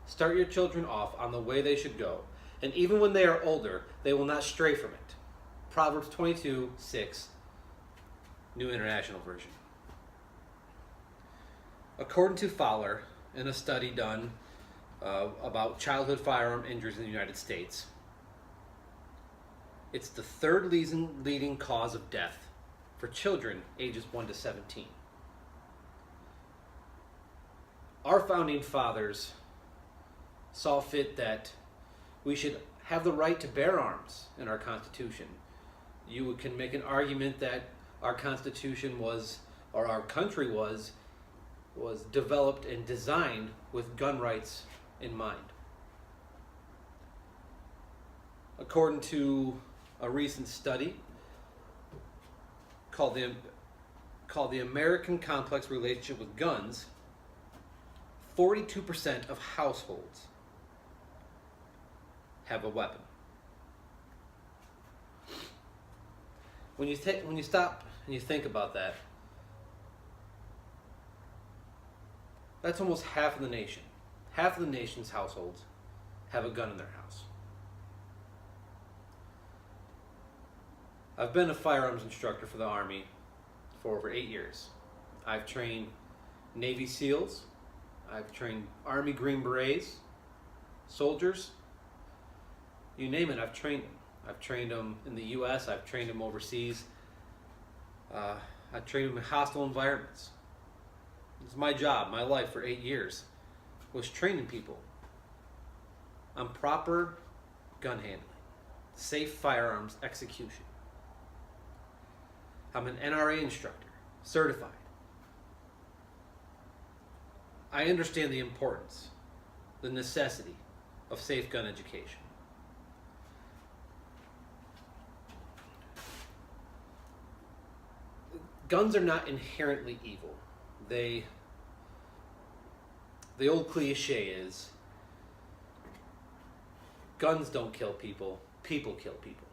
Start your children off on the way they should go, and even when they are older, they will not stray from it. Proverbs 22:6, New International Version. According to Fowler, in a study done about childhood firearm injuries in the United States, it's the third leading cause of death for children ages 1 to 17. Our founding fathers saw fit that we should have the right to bear arms in our Constitution. You can make an argument that our Constitution was, or our country was developed and designed with gun rights in mind. According to a recent study called the American Complex Relationship with Guns, 42% of households have a weapon. When you stop and you think about that, that's almost half of the nation. Half of the nation's households have a gun in their house. I've been a firearms instructor for the Army for over 8 years. I've trained Navy SEALs, I've trained Army Green Berets, soldiers, you name it, I've trained them. I've trained them in the U.S., I've trained them overseas. I've trained them in hostile environments. It's my job, my life for 8 years was training people on proper gun handling, safe firearms execution. I'm an NRA instructor, certified. I understand the importance, the necessity of safe gun education. Guns are not inherently evil. The old cliche is, guns don't kill people, people kill people.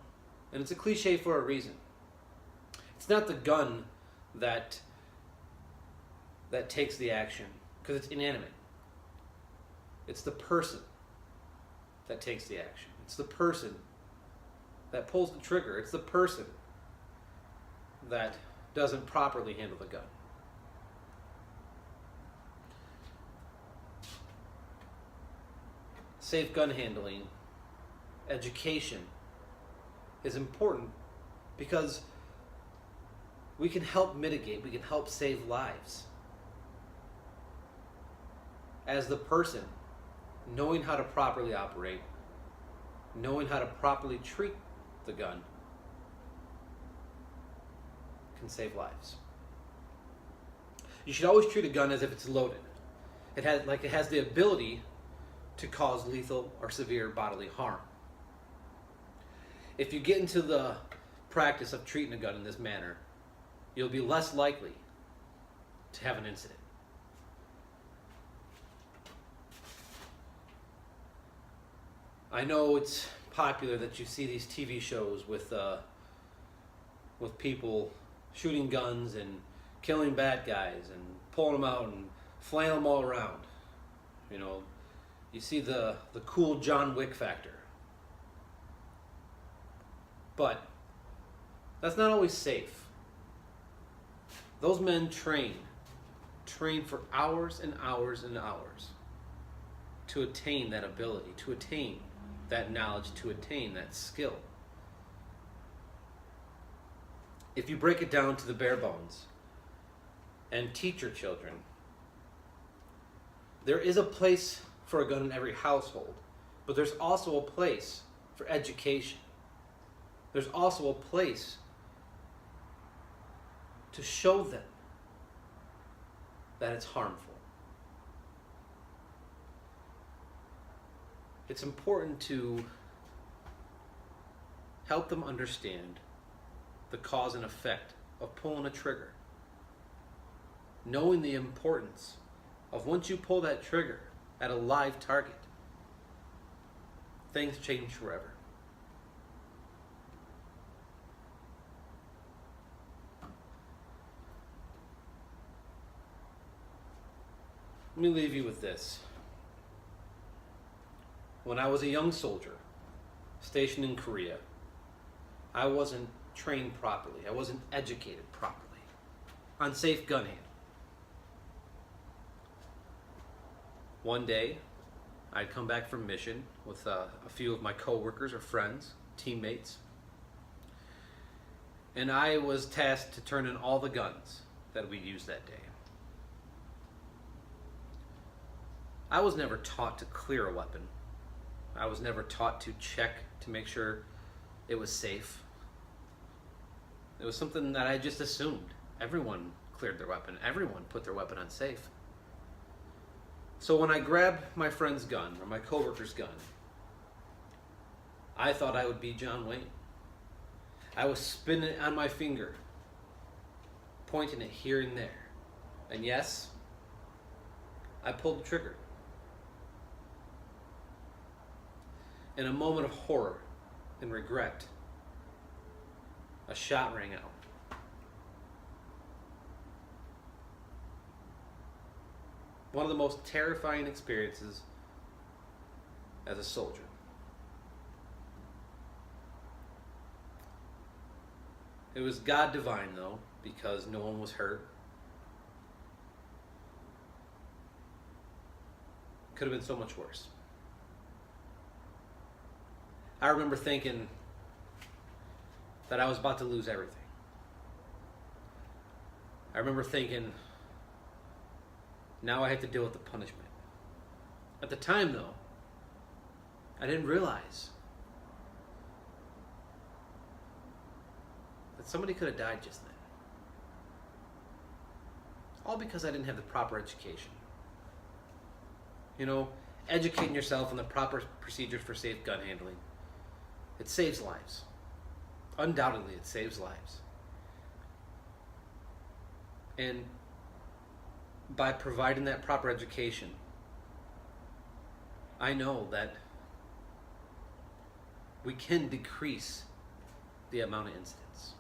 And it's a cliche for a reason. It's not the gun that takes the action, because it's inanimate. It's the person that takes the action. It's the person that pulls the trigger. It's the person that doesn't properly handle the gun. Safe gun handling, education is important because we can help mitigate, we can help save lives. As the person, knowing how to properly operate, knowing how to properly treat the gun can save lives. You should always treat a gun as if it's loaded. It has the ability to cause lethal or severe bodily harm. If you get into the practice of treating a gun in this manner, you'll be less likely to have an incident. I know it's popular that you see these TV shows with people shooting guns and killing bad guys and pulling them out and flailing them all around. You know, you see the cool John Wick factor. But that's not always safe. Those men train for hours and hours and hours to attain that ability, to attain that knowledge, to attain that skill. If you break it down to the bare bones and teach your children, there is a place for a gun in every household, but there's also a place for education. There's also a place to show them that it's harmful. It's important to help them understand the cause and effect of pulling a trigger. Knowing the importance of once you pull that trigger at a live target, things change forever. Let me leave you with this. when I was a young soldier stationed in Korea, I wasn't trained properly. I wasn't educated properly on safe gun handling. One day, I'd come back from mission with a few of my coworkers or friends, teammates, and I was tasked to turn in all the guns that we used that day. I was never taught to clear a weapon. I was never taught to check to make sure it was safe. It was something that I just assumed. Everyone cleared their weapon. Everyone put their weapon on safe. So when I grabbed my friend's gun or my coworker's gun, I thought I would be John Wayne. I was spinning it on my finger, pointing it here and there. And yes, I pulled the trigger. In a moment of horror and regret, a shot rang out. One of the most terrifying experiences as a soldier. It was God divine, though, because no one was hurt. Could have been so much worse. I remember thinking that I was about to lose everything. I remember thinking, now I have to deal with the punishment. At the time, though, I didn't realize that somebody could have died just then. All because I didn't have the proper education. You know, educating yourself on the proper procedures for safe gun handling. It saves lives. Undoubtedly, it saves lives. And by providing that proper education, I know that we can decrease the amount of incidents.